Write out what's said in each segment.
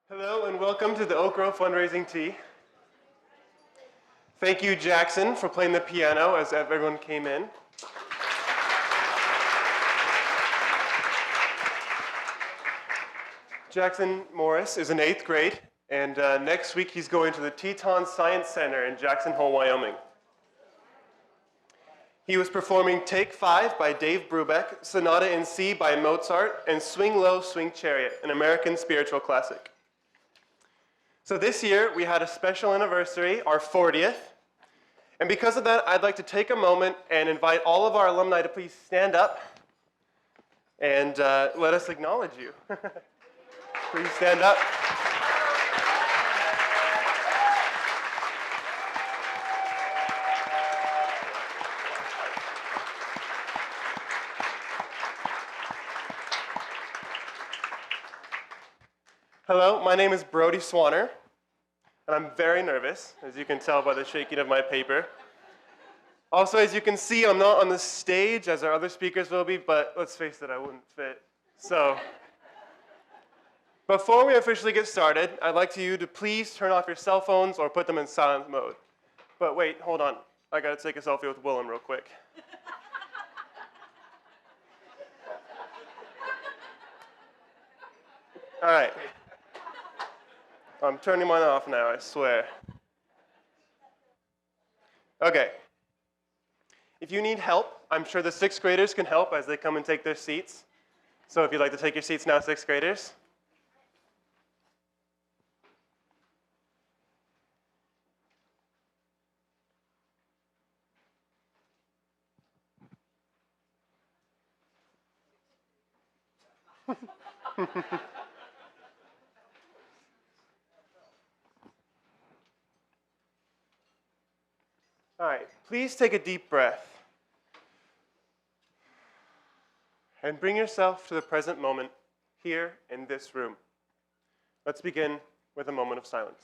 Hello and welcome to the Oak Grove Fundraising Tea. Thank you, Jackson, for playing the piano as everyone came in. Jackson Morris is in 8th grade, and next week he's going to the Teton Science Center in Jackson Hole, Wyoming. He was performing Take 5 by Dave Brubeck, Sonata in C by Mozart, and Swing Low, Swing Chariot, an American spiritual classic. So this year, we had a special anniversary, our 40th. And because of that, I'd like to take a moment and invite all of our alumni to please stand up and let us acknowledge you. Please stand up. Hello, my name is Brody Swanner, and I'm very nervous, as you can tell by the shaking of my paper. Also, as you can see, I'm not on the stage as our other speakers will be, but let's face it, I wouldn't fit. So, before we officially get started, I'd like you to please turn off your cell phones or put them in silent mode. But wait, hold on. I gotta take a selfie with Willem real quick. All right. I'm turning mine off now, I swear. Okay. If you need help, I'm sure the 6th graders can help as they come and take their seats. So if you'd like to take your seats now, 6th graders. All right, please take a deep breath and bring yourself to the present moment here in this room. Let's begin with a moment of silence.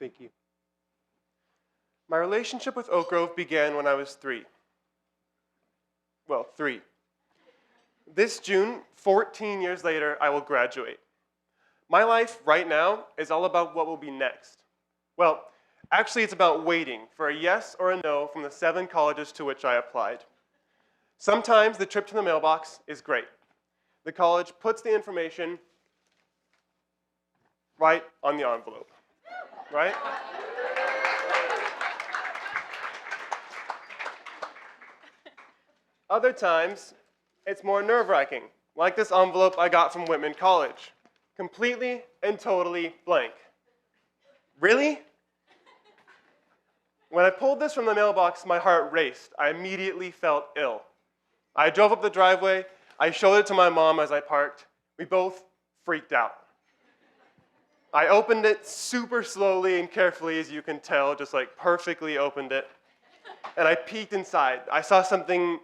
Thank you. My relationship with Oak Grove began when I was 3. Well, 3. This June, 14 years later, I will graduate. My life right now is all about what will be next. Well, actually, it's about waiting for a yes or a no from the 7 colleges to which I applied. Sometimes the trip to the mailbox is great. The college puts the information right on the envelope, right? Other times, it's more nerve-wracking, like this envelope I got from Whitman College. Completely and totally blank. Really? When I pulled this from the mailbox, my heart raced. I immediately felt ill. I drove up the driveway. I showed it to my mom as I parked. We both freaked out. I opened it super slowly and carefully, as you can tell, just like perfectly opened it. And I peeked inside. I saw something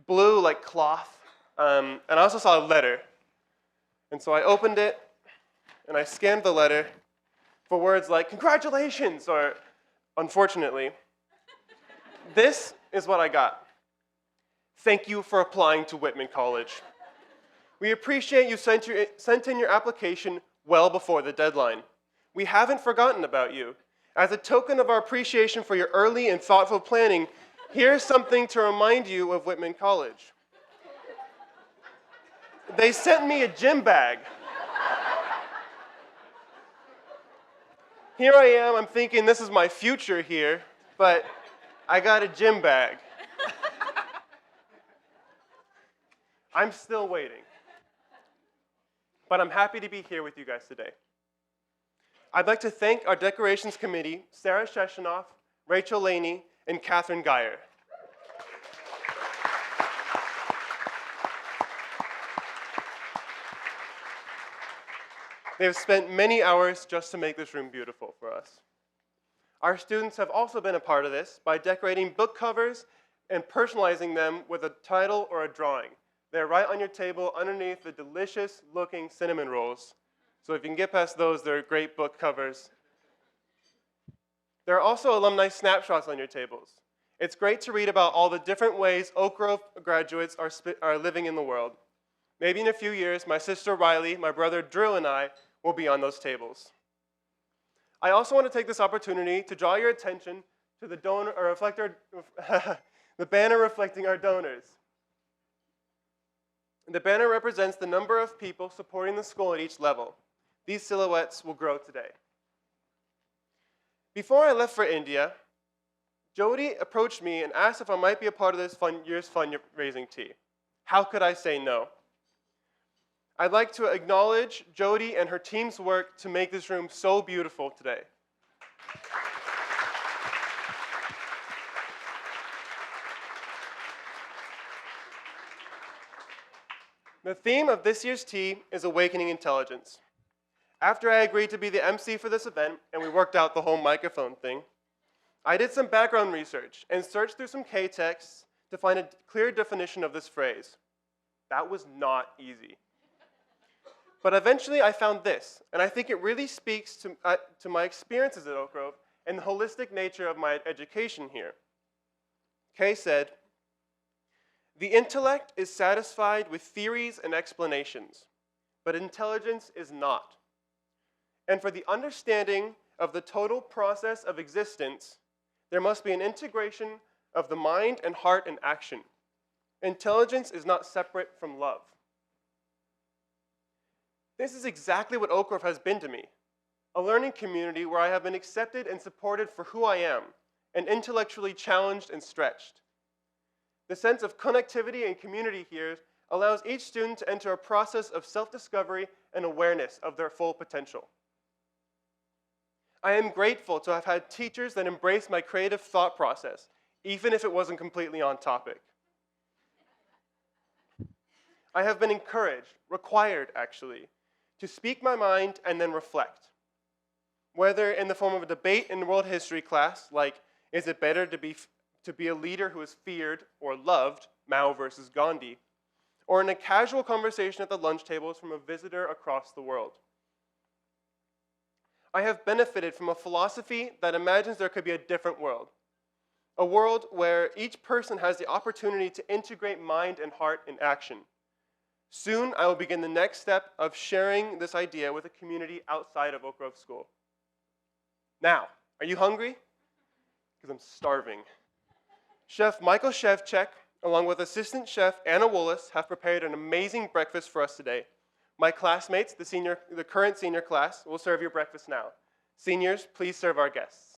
blue like cloth, and I also saw a letter. And so I opened it, and I scanned the letter for words like, "Congratulations," or, "Unfortunately." This is what I got. "Thank you for applying to Whitman College. We appreciate you sent in your application well before the deadline. We haven't forgotten about you. As a token of our appreciation for your early and thoughtful planning, here's something to remind you of Whitman College." They sent me a gym bag. Here I am, I'm thinking this is my future here, but I got a gym bag. I'm still waiting. But I'm happy to be here with you guys today. I'd like to thank our decorations committee, Sarah Sheshanoff, Rachel Laney, and Catherine Geyer. They have spent many hours just to make this room beautiful for us. Our students have also been a part of this by decorating book covers and personalizing them with a title or a drawing. They're right on your table underneath the delicious looking cinnamon rolls. So if you can get past those, they're great book covers. There are also alumni snapshots on your tables. It's great to read about all the different ways Oak Grove graduates are living in the world. Maybe in a few years, my sister Riley, my brother Drew, and I will be on those tables. I also want to take this opportunity to draw your attention to the the banner reflecting our donors. The banner represents the number of people supporting the school at each level. These silhouettes will grow today. Before I left for India, Jody approached me and asked if I might be a part of this year's fundraising tea. How could I say no? I'd like to acknowledge Jody and her team's work to make this room so beautiful today. The theme of this year's tea is Awakening Intelligence. After I agreed to be the MC for this event, and we worked out the whole microphone thing, I did some background research and searched through some K-texts to find a clear definition of this phrase. That was not easy. But eventually I found this, and I think it really speaks to my experiences at Oak Grove and the holistic nature of my education here. Kay said, "The intellect is satisfied with theories and explanations, but intelligence is not. And for the understanding of the total process of existence, there must be an integration of the mind and heart and action. Intelligence is not separate from love." This is exactly what Oak Grove has been to me, a learning community where I have been accepted and supported for who I am, and intellectually challenged and stretched. The sense of connectivity and community here allows each student to enter a process of self-discovery and awareness of their full potential. I am grateful to have had teachers that embraced my creative thought process, even if it wasn't completely on topic. I have been encouraged, required actually, to speak my mind and then reflect. Whether in the form of a debate in world history class, like, is it better to be a leader who is feared or loved, Mao versus Gandhi, or in a casual conversation at the lunch tables from a visitor across the world. I have benefited from a philosophy that imagines there could be a different world, a world where each person has the opportunity to integrate mind and heart in action. Soon, I will begin the next step of sharing this idea with a community outside of Oak Grove School. Now, are you hungry? Because I'm starving. Chef Michael Shevchek, along with assistant chef Anna Woolis, have prepared an amazing breakfast for us today. My classmates, the current senior class, will serve your breakfast now. Seniors, please serve our guests.